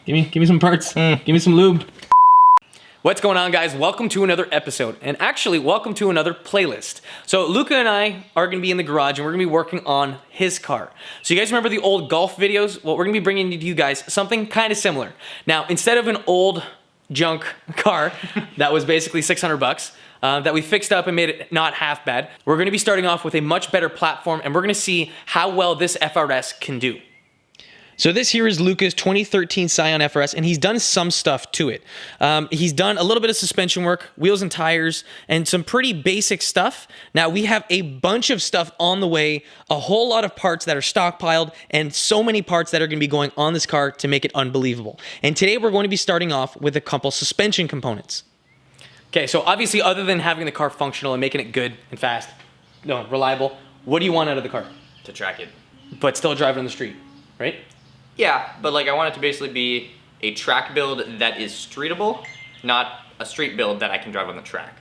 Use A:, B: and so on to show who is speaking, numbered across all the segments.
A: Give me some parts. Give me some lube.
B: What's going on, guys? Welcome to another episode, and actually welcome to another playlist. So Luca and I are going to be in the garage and we're going to be working on his car. So you guys remember the old golf videos? Well, we're going to be bringing to you guys something kind of similar. Now, instead of an old junk car that was basically 600 bucks, that we fixed up and made it not half bad, we're going to be starting off with a much better platform, and we're going to see how well this FRS can do. So this here is Luca's 2013 Scion FRS, and he's done some stuff to it. He's done a little bit of suspension work, wheels and tires, and some pretty basic stuff. Now we have a bunch of stuff on the way, a whole lot of parts that are stockpiled, and so many parts that are going to be going on this car to make it unbelievable. And today we're going to be starting off with a couple suspension components. Okay, so obviously other than having the car functional and making it good and fast, reliable, what do you want out of the car?
C: To track it.
B: But still drive it on the street, right?
C: Yeah, but like I want it to basically be a track build that is streetable, not a street build that I can drive on the track.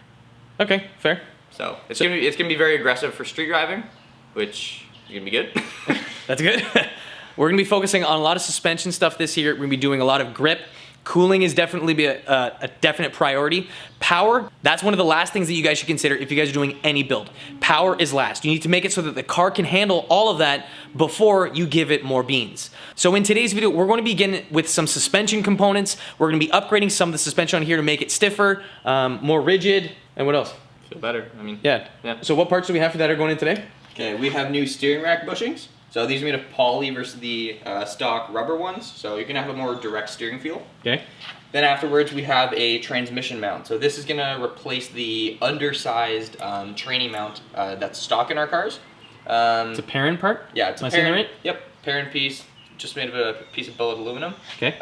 B: Okay, fair.
C: So it's gonna be very aggressive for street driving, which is gonna be good.
B: That's good. We're gonna be focusing on a lot of suspension stuff this year. We're gonna be doing a lot of grip. Cooling is definitely be a definite priority. Power, that's one of the last things that you guys should consider if you guys are doing any build. Power is last. You need to make it so that the car can handle all of that before you give it more beans. So in today's video, we're going to begin with some suspension components. We're going to be upgrading some of the suspension on here to make it stiffer, more rigid, and what else?
C: Feel better. I mean,
B: yeah. So what parts do we have for that are going in today?
C: Okay, we have new steering rack bushings. So these are made of poly versus the stock rubber ones, so you're gonna have a more direct steering feel.
B: Okay.
C: Then afterwards we have a transmission mount. So this is gonna replace the undersized tranny mount that's stock in our cars.
B: It's a parent part?
C: Yeah, it's
B: Am
C: a
B: I saying that
C: parent.
B: right?
C: Yep, parent piece, just made of a piece of billet aluminum.
B: Okay.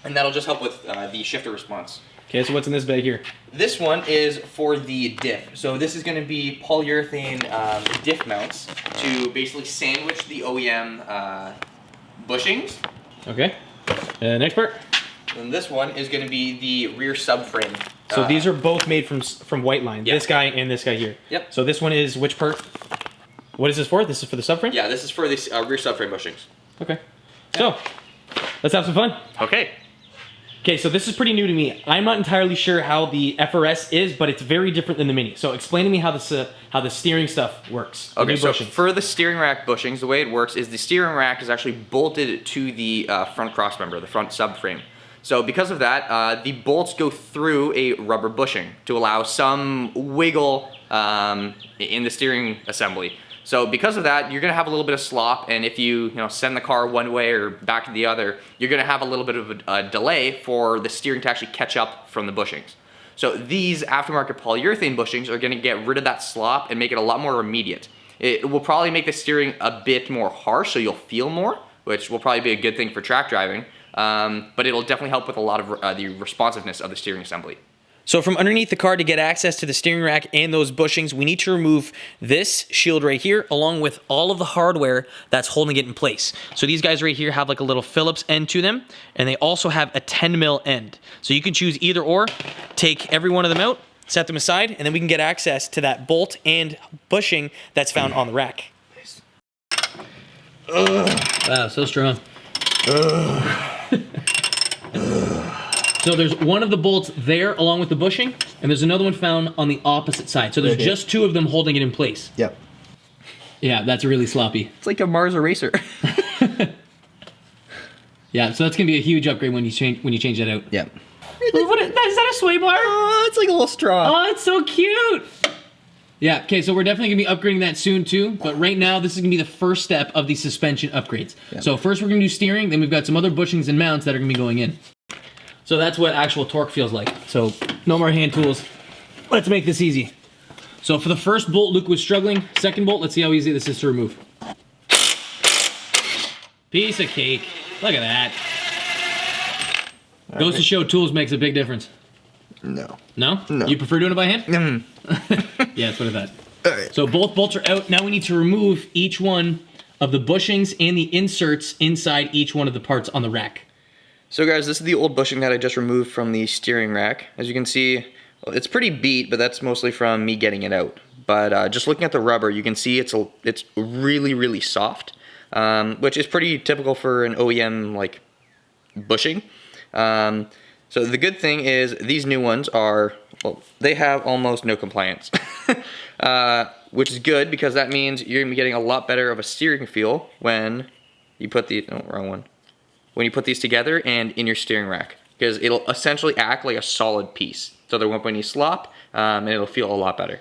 C: And that'll just help with the shifter response.
B: Okay, so what's in this bag here?
C: This one is for the diff. So this is going to be polyurethane diff mounts to basically sandwich the OEM bushings.
B: Okay. Next part?
C: And this one is going to be the rear subframe.
B: So these are both made from white line.
C: Yep.
B: This guy and this guy here.
C: Yep.
B: So this one is which part? What is this for? This is for the subframe?
C: Yeah, this is for the rear subframe bushings.
B: Okay. So, let's have some fun.
C: Okay.
B: Okay, so this is pretty new to me. I'm not entirely sure how the FRS is, but it's very different than the Mini. So explain to me how the steering stuff works.
C: Okay, so for the steering rack bushings, the way it works is the steering rack is actually bolted to the front cross member, the front subframe. So because of that, the bolts go through a rubber bushing to allow some wiggle in the steering assembly. So because of that, you're gonna have a little bit of slop, and if you send the car one way or back to the other, you're gonna have a little bit of a delay for the steering to actually catch up from the bushings. So these aftermarket polyurethane bushings are gonna get rid of that slop and make it a lot more immediate. It will probably make the steering a bit more harsh, so you'll feel more, which will probably be a good thing for track driving, but it'll definitely help with a lot of the responsiveness of the steering assembly. So from underneath the car, to get access to the steering rack and those bushings, we need to remove this shield right here, along with all of the hardware that's holding it in place. So these guys right here have like a little Phillips end to them, and they also have a 10 mil end. So you can choose either or, take every one of them out, set them aside, and then we can get access to that bolt and bushing that's found on the rack.
B: Wow, so strong. So there's one of the bolts there along with the bushing, and there's another one found on the opposite side. So there's just two of them holding it in place.
D: Yep.
B: Yeah, that's really sloppy.
C: It's like a Mars eraser.
B: Yeah, so that's gonna be a huge upgrade when you change that out.
D: Yep.
B: Is that a sway bar?
D: Oh, it's like a little straw.
B: Oh, it's so cute. Yeah, okay, so we're definitely gonna be upgrading that soon too, but right now this is gonna be the first step of the suspension upgrades. Yep. So first we're gonna do steering, then we've got some other bushings and mounts that are gonna be going in. So that's what actual torque feels like. So no more hand tools. Let's make this easy. So for the first bolt, Luke was struggling. Second bolt, let's see how easy this is to remove. Piece of cake. Look at that. Goes to show tools makes a big difference.
D: No.
B: No?
D: No.
B: You prefer doing it by hand? Yeah, that's what I thought.
D: All right.
B: So both bolts are out. Now we need to remove each one of the bushings and the inserts inside each one of the parts on the rack.
C: So guys, this is the old bushing that I just removed from the steering rack. As you can see, it's pretty beat, but that's mostly from me getting it out. But just looking at the rubber, you can see it's really, really soft, which is pretty typical for an OEM like bushing. So the good thing is these new ones are, well, they have almost no compliance, which is good because that means you're gonna be getting a lot better of a steering feel when you put the, oh, wrong one. When you put these together and in your steering rack, because it'll essentially act like a solid piece. So there won't be any slop, and it'll feel a lot better.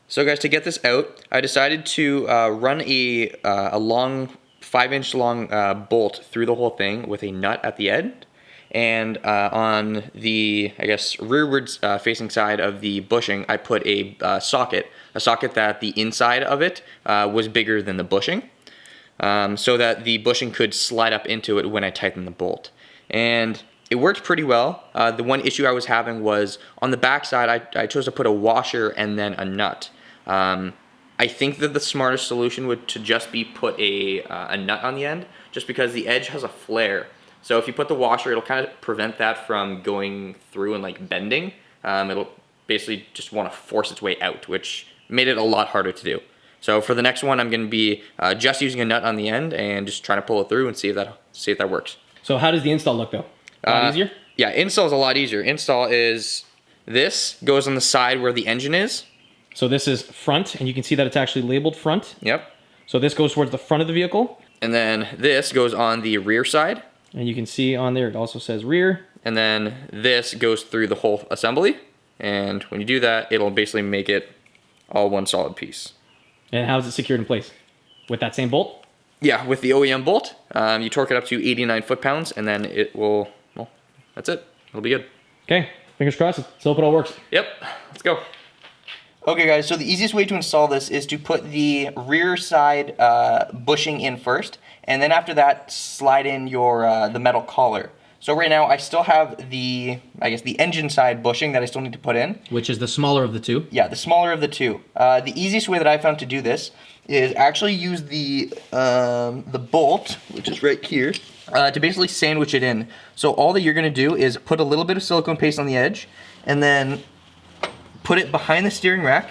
C: So guys, to get this out, I decided to run a long 5-inch long bolt through the whole thing with a nut at the end. And on the, I guess, rearwards facing side of the bushing, I put a socket that the inside of it was bigger than the bushing, so that the bushing could slide up into it when I tightened the bolt. And it worked pretty well. The one issue I was having was on the back side, I chose to put a washer and then a nut. I think that the smartest solution would to just be put a nut on the end, just because the edge has a flare. So if you put the washer, it'll kind of prevent that from going through and like bending. It'll basically just want to force its way out, which made it a lot harder to do. So for the next one, I'm going to be just using a nut on the end and just trying to pull it through and see if that works.
A: So how does the install look though? A lot easier?
C: Yeah, install is a lot easier. Install is, this goes on the side where the engine is.
A: So this is front, and you can see that it's actually labeled front.
C: Yep.
A: So this goes towards the front of the vehicle.
C: And then this goes on the rear side.
A: And you can see on there, it also says rear.
C: And then this goes through the whole assembly. And when you do that, it'll basically make it all one solid piece.
A: And how is it secured in place? With that same bolt?
C: Yeah, with the OEM bolt, you torque it up to 89 foot-pounds, and then it will, well, that's it. It'll be good.
A: Okay, fingers crossed. Let's hope it all works.
C: Yep, let's go.
D: Okay guys, so the easiest way to install this is to put the rear side bushing in first, and then after that slide in your the metal collar. So right now I still have the, I guess, the engine side bushing that I still need to put in.
A: Which is the smaller of the two.
D: Yeah, the smaller of the two. The easiest way that I found to do this is actually use the bolt, which is right here, to basically sandwich it in. So all that you're going to do is put a little bit of silicone paste on the edge, and then put it behind the steering rack,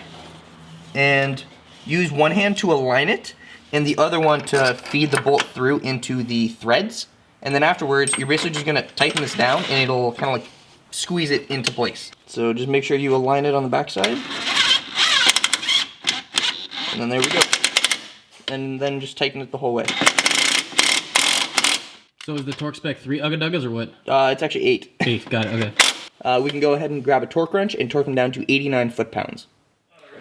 D: and use one hand to align it, and the other one to feed the bolt through into the threads. And then afterwards, you're basically just going to tighten this down, and it'll kind of like squeeze it into place. So just make sure you align it on the back side. And then there we go. And then just tighten it the whole way.
A: So is the torque spec 3 Ugga-Duggas or what?
D: It's actually 8.
A: 8, got it, okay.
D: We can go ahead and grab a torque wrench and torque them down to 89 foot-pounds.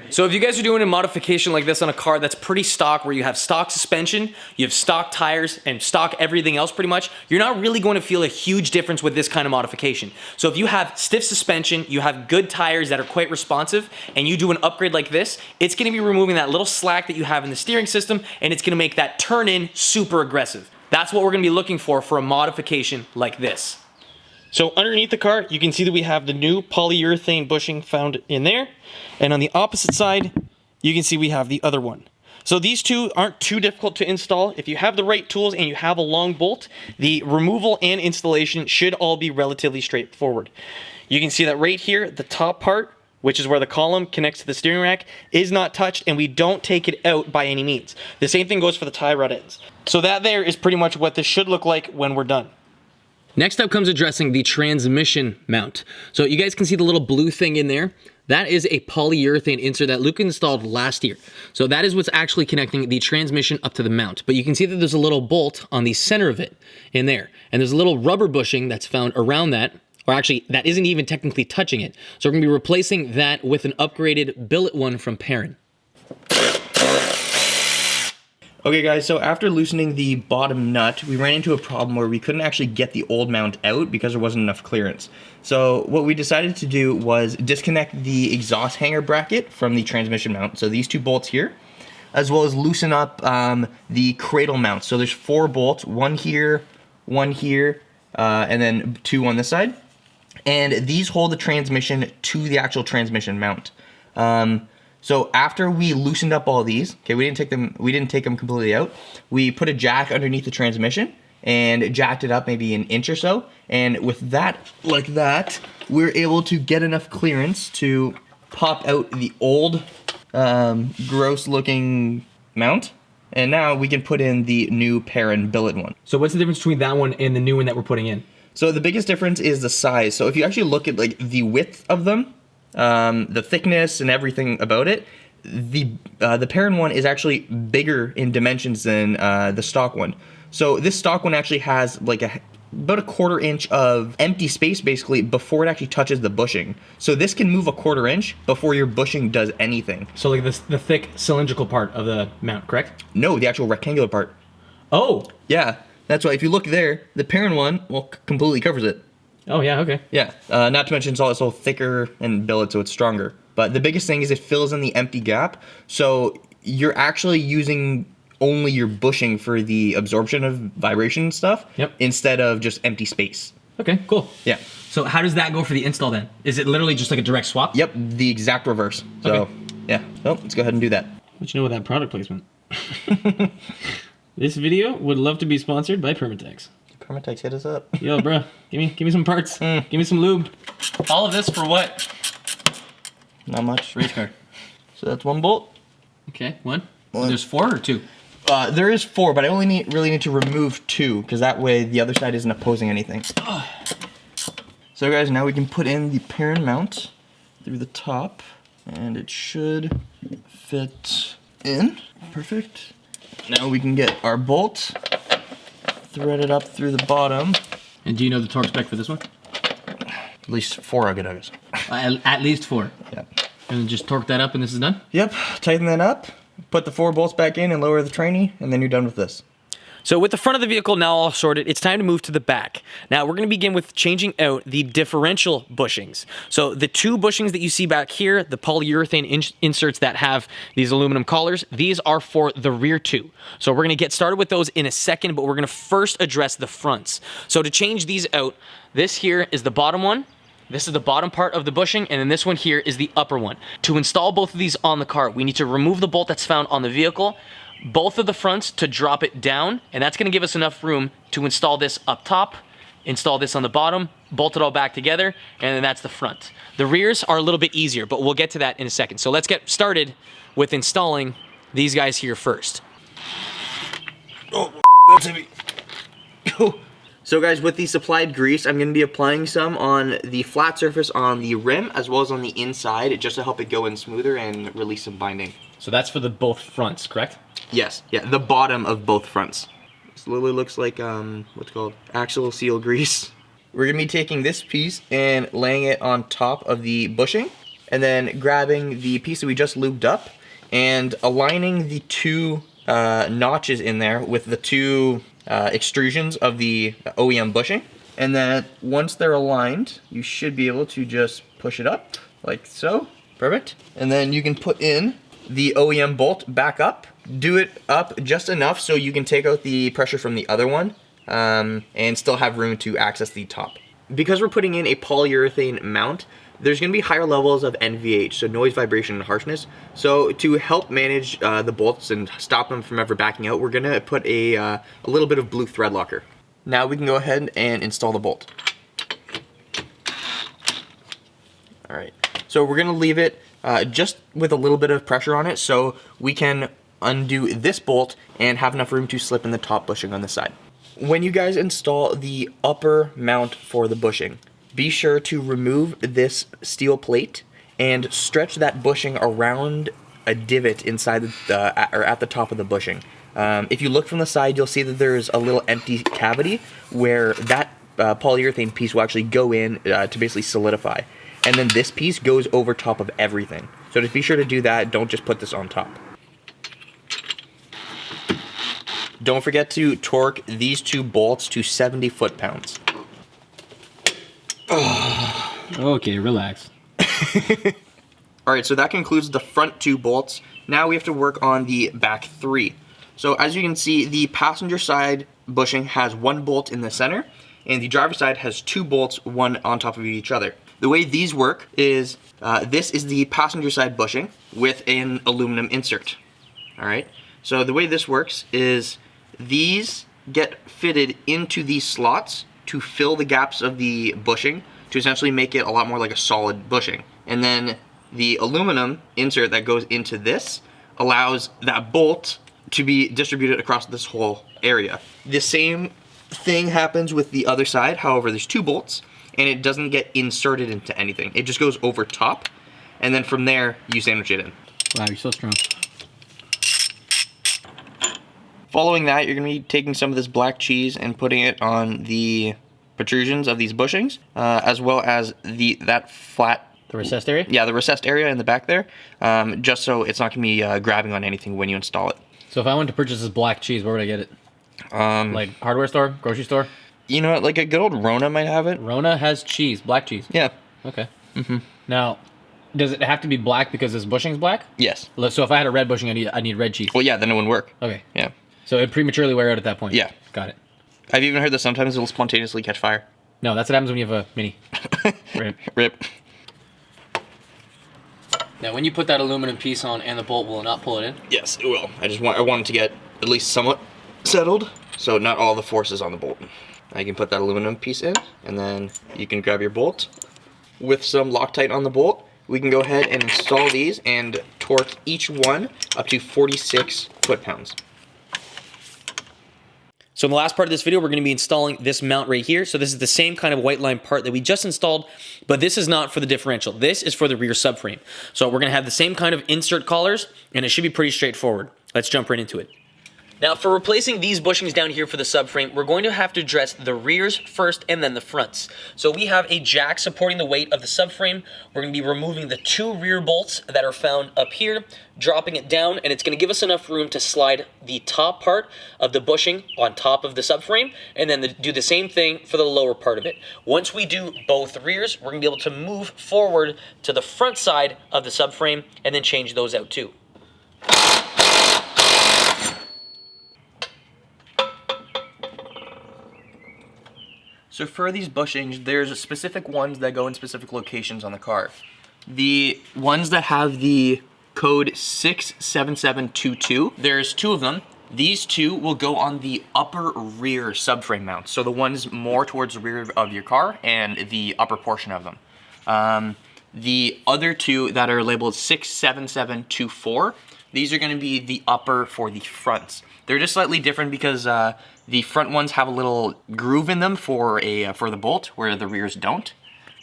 B: So if you guys are doing a modification like this on a car that's pretty stock, where you have stock suspension, you have stock tires, and stock everything else pretty much, you're not really going to feel a huge difference with this kind of modification. So if you have stiff suspension, you have good tires that are quite responsive, and you do an upgrade like this, it's going to be removing that little slack that you have in the steering system, and it's going to make that turn-in super aggressive. That's what we're going to be looking for a modification like this. So underneath the car, you can see that we have the new polyurethane bushing found in there. And on the opposite side, you can see we have the other one. So these two aren't too difficult to install. If you have the right tools and you have a long bolt, the removal and installation should all be relatively straightforward. You can see that right here, the top part, which is where the column connects to the steering rack, is not touched, and we don't take it out by any means. The same thing goes for the tie rod ends. So that there is pretty much what this should look like when we're done. Next up comes addressing the transmission mount. So you guys can see the little blue thing in there. That is a polyurethane insert that Luke installed last year. So that is what's actually connecting the transmission up to the mount. But you can see that there's a little bolt on the center of it in there. And there's a little rubber bushing that's found around that, or actually that isn't even technically touching it. So we're gonna be replacing that with an upgraded billet one from Perrin.
D: Okay guys, so after loosening the bottom nut, we ran into a problem where we couldn't actually get the old mount out because there wasn't enough clearance. So what we decided to do was disconnect the exhaust hanger bracket from the transmission mount, so these two bolts here, as well as loosen up the cradle mount. So there's 4 bolts, one here, and then 2 on this side. And these hold the transmission to the actual transmission mount. So after we loosened up all these, okay, we didn't take them completely out. We put a jack underneath the transmission and jacked it up maybe an inch or so. And with that, like that, we're able to get enough clearance to pop out the old, gross looking mount. And now we can put in the new Perrin billet one.
A: So what's the difference between that one and the new one that we're putting in?
D: So the biggest difference is the size. So if you actually look at like the width of them, the thickness and everything about it, the Perrin one is actually bigger in dimensions than the stock one. So this stock one actually has like about a 1/4 inch of empty space basically before it actually touches the bushing. So this can move a 1/4 inch before your bushing does anything.
A: So like this, the thick cylindrical part of the mount, correct?
D: No, the actual rectangular part.
A: Oh.
D: Yeah, that's why if you look there, the Perrin one, well, completely covers it.
A: Oh yeah, okay.
D: Yeah, not to mention it's also thicker and billet, so it's stronger. But the biggest thing is it fills in the empty gap, so you're actually using only your bushing for the absorption of vibration and stuff,
A: Yep.
D: instead of just empty space.
A: Okay, cool.
D: Yeah.
A: So how does that go for the install then? Is it literally just like a direct swap?
D: Yep, the exact reverse. So,
A: Okay.
D: yeah. So let's go ahead and do that.
A: Let you know with that product placement. This video would love to be sponsored by Permatex.
D: Permatex, hit us up.
A: Yo, bro, give me some parts. Give me some lube. All of this for what?
D: Not much. Race car. So that's one bolt.
A: Okay, one.
D: One.
A: There's 4 or 2?
D: There is 4, but I only really need to remove 2, because that way the other side isn't opposing anything. So guys, now we can put in the Perrin mount through the top, and it should fit in. Perfect. Now we can get our bolt threaded up through the bottom.
A: And do you know the torque spec for this one?
D: At least 4 Agadugas.
A: At least 4.
D: Yep.
A: And then just torque that up and this is done?
D: Yep, tighten that up, put the 4 bolts back in and lower the trainee, and then you're done with this.
B: So with the front of the vehicle now all sorted, it's time to move to the back. Now we're going to begin with changing out the differential bushings. So the 2 bushings that you see back here, the polyurethane inserts that have these aluminum collars, these are for the rear 2. So we're going to get started with those in a second, but we're going to first address the fronts. So to change these out, this here is the bottom one. This is the bottom part of the bushing, and then this one here is the upper one. To install both of these on the car, we need to remove the bolt that's found on the vehicle, both of the fronts to drop it down, and that's gonna give us enough room to install this up top, install this on the bottom, bolt it all back together, and then that's the front. The rears are a little bit easier, but we'll get to that in a second. So let's get started with installing these guys here first.
D: Oh, that's heavy. So guys, with the supplied grease, I'm going to be applying some on the flat surface on the rim as well as on the inside, just to help it go in smoother and release some binding.
A: So that's for the both fronts, correct?
D: Yes, yeah, the bottom of both fronts. This literally looks like, what's it called? Axle seal grease. We're going to be taking this piece and laying it on top of the bushing, and then grabbing the piece that we just lubed up and aligning the 2 notches in there with the 2 extrusions of the OEM bushing. And then once they're aligned, you should be able to just push it up like so. Perfect. And then you can put in the OEM bolt back up. Do it up just enough so you can take out the pressure from the other one and still have room to access the top. Because we're putting in a polyurethane mount, there's going to be higher levels of NVH, so noise, vibration, and harshness. So to help manage the bolts and stop them from ever backing out, we're going to put a little bit of blue thread locker. Now we can go ahead and install the bolt. Alright, so we're going to leave it just with a little bit of pressure on it so we can undo this bolt and have enough room to slip in the top bushing on the side. When you guys install the upper mount for the bushing, be sure to remove this steel plate and stretch that bushing around a divot inside or at the top of the bushing. If you look from the side, you'll see that there's a little empty cavity where that polyurethane piece will actually go in to basically solidify. And then this piece goes over top of everything. So just be sure to do that. Don't just put this on top. Don't forget to torque these 2 bolts to 70 foot-pounds.
A: Okay, relax.
D: Alright, so that concludes the front 2 bolts. Now we have to work on the back 3. So as you can see, the passenger side bushing has 1 bolt in the center, and the driver's side has 2 bolts, one on top of each other. The way these work is, this is the passenger side bushing with an aluminum insert. Alright, so the way this works is these get fitted into these slots to fill the gaps of the bushing to essentially make it a lot more like a solid bushing. And then the aluminum insert that goes into this allows that bolt to be distributed across this whole area. The same thing happens with the other side. However, there's 2 bolts, and it doesn't get inserted into anything. It just goes over top, and then from there, you sandwich it in.
A: Wow, you're so strong.
D: Following that, you're going to be taking some of this black cheese and putting it on the protrusions of these bushings, as well as that flat...
A: The recessed area?
D: Yeah, the recessed area in the back there, just so it's not going to be grabbing on anything when you install it.
A: So if I wanted to purchase this black cheese, where would I get it? Like hardware store, grocery store?
D: You know what, like a good old Rona might have it.
A: Rona has cheese, black cheese.
D: Yeah.
A: Okay. Now, does it have to be black because this bushing's black?
D: Yes.
A: So if I had a red bushing, I need red cheese.
D: Well, yeah, then it wouldn't work.
A: Okay.
D: Yeah.
A: So it'd prematurely wear out at that point?
D: Yeah.
A: Got it.
D: I've even heard that sometimes it'll spontaneously catch fire.
A: No, that's what happens when you have a Mini. Rip.
D: Rip.
A: Now, when you put that aluminum piece on and the bolt, will it not pull it in?
D: Yes, it will. I want it to get at least somewhat settled, so not all the force is on the bolt. I can put that aluminum piece in, and then you can grab your bolt. With some Loctite on the bolt, we can go ahead and install these and torque each one up to 46 foot-pounds.
B: So in the last part of this video, we're going to be installing this mount right here. So this is the same kind of white line part that we just installed, but this is not for the differential. This is for the rear subframe. So we're going to have the same kind of insert collars, and it should be pretty straightforward. Let's jump right into it. Now, for replacing these bushings down here for the subframe, we're going to have to address the rears first and then the fronts. So we have a jack supporting the weight of the subframe. We're going to be removing the 2 rear bolts that are found up here, dropping it down, and it's going to give us enough room to slide the top part of the bushing on top of the subframe, and then do the same thing for the lower part of it. Once we do both rears, we're going to be able to move forward to the front side of the subframe and then change those out too.
D: So for these bushings, there's specific ones that go in specific locations on the car. The ones that have the code 67722, there's 2 of them. These 2 will go on the upper rear subframe mounts, so the ones more towards the rear of your car and the upper portion of them. The other 2 that are labeled 67724, these are going to be the upper for the fronts. They're just slightly different because the front ones have a little groove in them for the bolt, where the rears don't.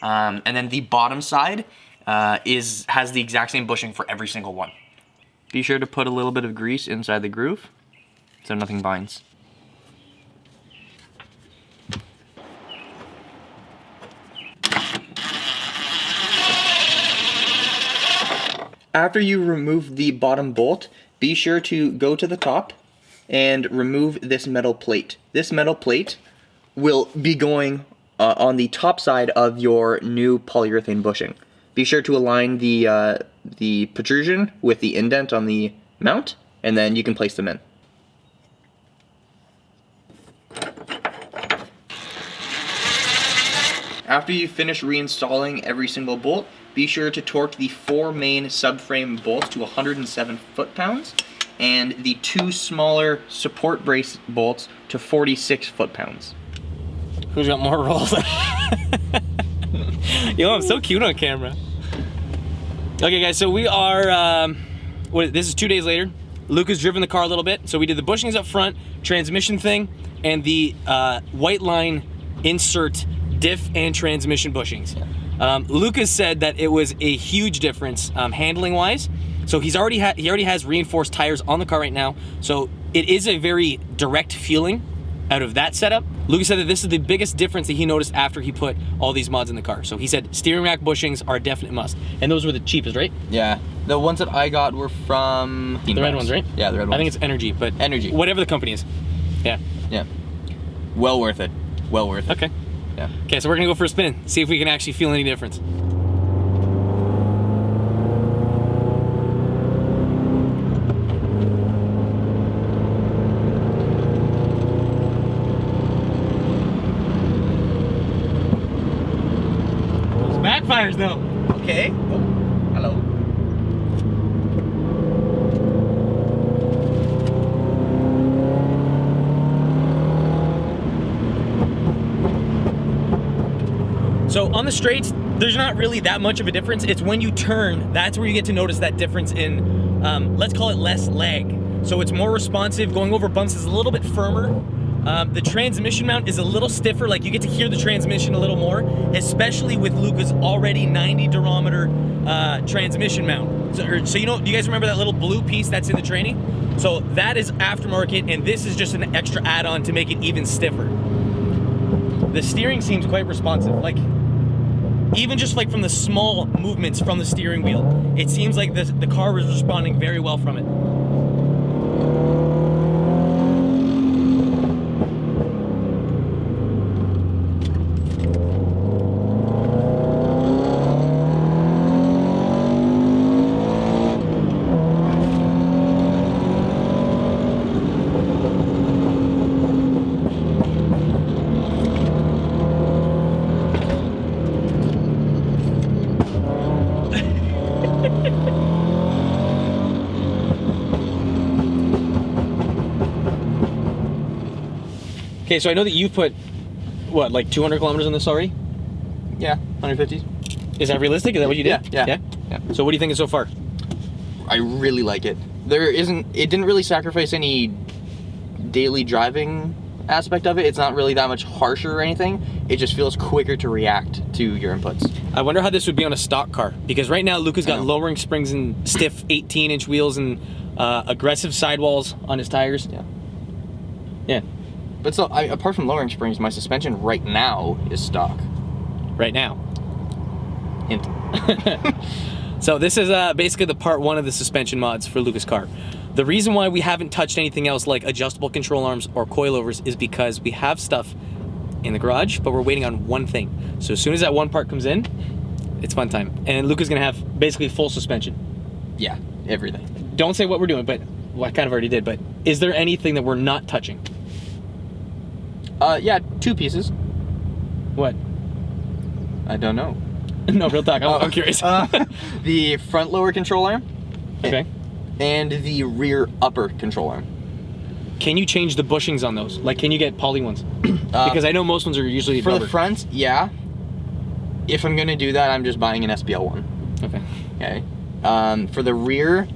D: And then the bottom side has the exact same bushing for every single one. Be sure to put a little bit of grease inside the groove so nothing binds. After you remove the bottom bolt, be sure to go to the top and remove this metal plate. This metal plate will be going on the top side of your new polyurethane bushing. Be sure to align the protrusion with the indent on the mount, and then you can place them in. After you finish reinstalling every single bolt, be sure to torque the 4 main subframe bolts to 107 foot-pounds and the 2 smaller support brace bolts to 46 foot-pounds.
B: Who's got more rolls? Yo, I'm so cute on camera. Okay, guys, so we are, this is 2 days later. Luke has driven the car a little bit. So we did the bushings up front, transmission thing, and the white line insert diff and transmission bushings. Lucas said that it was a huge difference handling-wise. So he already has reinforced tires on the car right now. So it is a very direct feeling out of that setup. Lucas said that this is the biggest difference that he noticed after he put all these mods in the car. So he said steering rack bushings are a definite must. And those were the cheapest, right?
D: Yeah. The ones that I got were from...
B: The red ones, right?
D: Yeah, the red ones.
B: I think it's Energy, but...
D: Energy.
B: Whatever the company is. Yeah.
D: Yeah. Well worth it. Well worth it.
B: Okay.
D: Yeah.
B: Okay, so we're gonna go for a spin, see if we can actually feel any difference. Backfires though.
D: Okay. Oh, hello.
B: So on the straights, there's not really that much of a difference. It's when you turn, that's where you get to notice that difference in, let's call it less lag. So it's more responsive. Going over bumps is a little bit firmer. The transmission mount is a little stiffer, like you get to hear the transmission a little more, especially with Luca's already 90 durometer transmission mount. So you know, do you guys remember that little blue piece that's in the tranny? So that is aftermarket, and this is just an extra add-on to make it even stiffer. The steering seems quite responsive, like even just like from the small movements from the steering wheel, it seems like the car was responding very well from it. Okay, so I know that you put, what, like 200 kilometers on this already?
D: Yeah, 150.
B: Is that realistic? Is that what you did?
D: Yeah.
B: So what do you think so far?
D: I really like it. It didn't really sacrifice any daily driving aspect of it. It's not really that much harsher or anything. It just feels quicker to react to your inputs.
B: I wonder how this would be on a stock car, because right now Luca's got lowering springs and stiff 18-inch wheels and aggressive sidewalls on his tires. Yeah.
D: But still, apart from lowering springs, my suspension right now is stock.
B: Right now.
D: Hint.
B: So this is basically the part one of the suspension mods for Luca's car. The reason why we haven't touched anything else like adjustable control arms or coilovers is because we have stuff in the garage, but we're waiting on one thing. So as soon as that one part comes in, it's fun time. And Luca's gonna have basically full suspension.
D: Yeah, everything.
B: Don't say what we're doing, but well, I kind of already did, but is there anything that we're not touching?
D: Yeah, 2 pieces.
B: What?
D: I don't know.
B: No, real talk, I'm curious.
D: The front lower control arm.
B: Okay.
D: And the rear upper control arm.
B: Can you change the bushings on those? Like, can you get poly ones? Because I know most ones are usually
D: for
B: rubber.
D: the front, yeah. If I'm gonna do that, I'm just buying an SPL one.
B: Okay.
D: Okay. For the rear,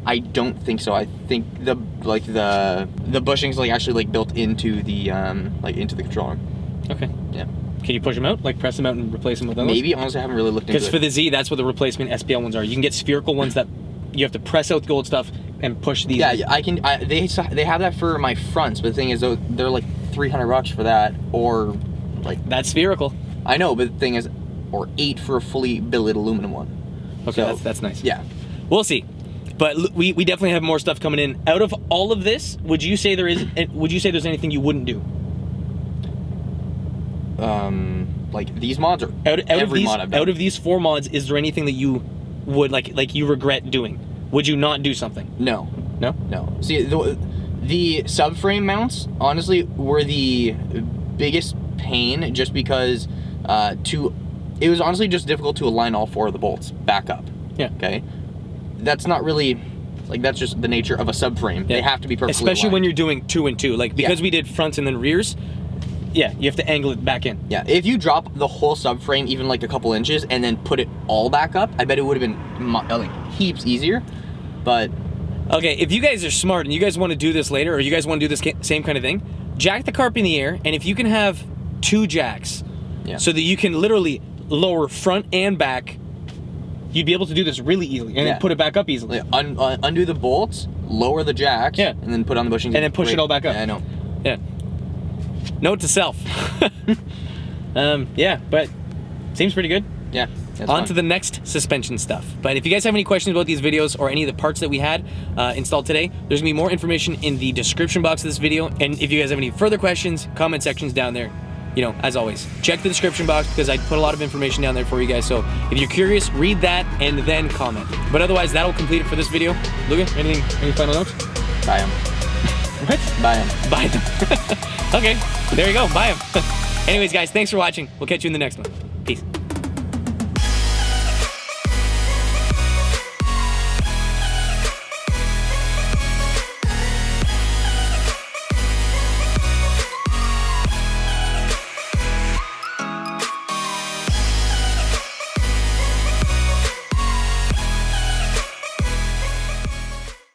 D: I don't think so. I think the bushings like actually like built into the into the control arm.
B: Okay.
D: Yeah.
B: Can you push them out? Like press them out and replace them with those?
D: Maybe. Honestly, I haven't really looked into it.
B: Because for the Z, that's what the replacement SPL ones are. You can get spherical ones that you have to press out the old stuff and push these.
D: Yeah, I can. They have that for my fronts, but the thing is, though, they're like $300 for that, or like
B: that's spherical.
D: I know, but the thing is, or $8 for a fully billet aluminum one.
B: Okay,
D: So,
B: that's nice.
D: Yeah.
B: We'll see. But we definitely have more stuff coming in. Out of all of this, would you say there's anything you wouldn't do?
D: Like these mods or
B: every
D: mod I've done?
B: out of these 4 mods, is there anything that you would like you regret doing? Would you not do something?
D: No.
B: No?
D: No. See, the subframe mounts, honestly, were the biggest pain just because it was honestly just difficult to align all 4 of the bolts back up.
B: Yeah.
D: Okay? That's not really, like, that's just the nature of a subframe.
B: Yeah.
D: They have to be perfectly
B: Especially
D: aligned.
B: when you're doing 2 and 2. Like, because we did fronts and then rears, yeah, you have to angle it back in.
D: Yeah, if you drop the whole subframe even like a couple inches and then put it all back up, I bet it would have been like heaps easier, but...
B: Okay, if you guys are smart and you guys want to do this later, or you guys want to do this same kind of thing, jack the carp in the air, and if you can have 2 jacks, so that you can literally lower front and back, you'd be able to do this really easily, and then put it back up easily.
D: Yeah, undo the bolts, lower the jacks, and then put on the bushings.
B: And then push it all back up.
D: Yeah, I know.
B: Yeah. Note to self. Yeah, but seems pretty good.
D: Yeah.
B: On to the next suspension stuff. But if you guys have any questions about these videos or any of the parts that we had installed today, there's gonna be more information in the description box of this video. And if you guys have any further questions, comment section's down there. You know, as always, check the description box because I put a lot of information down there for you guys. So if you're curious, read that and then comment. But otherwise, that'll complete it for this video. Luca, any final notes?
D: Buy them.
B: What?
D: Buy them.
B: Buy them. Okay, there you go, buy them. Anyways, guys, thanks for watching. We'll catch you in the next one. Peace.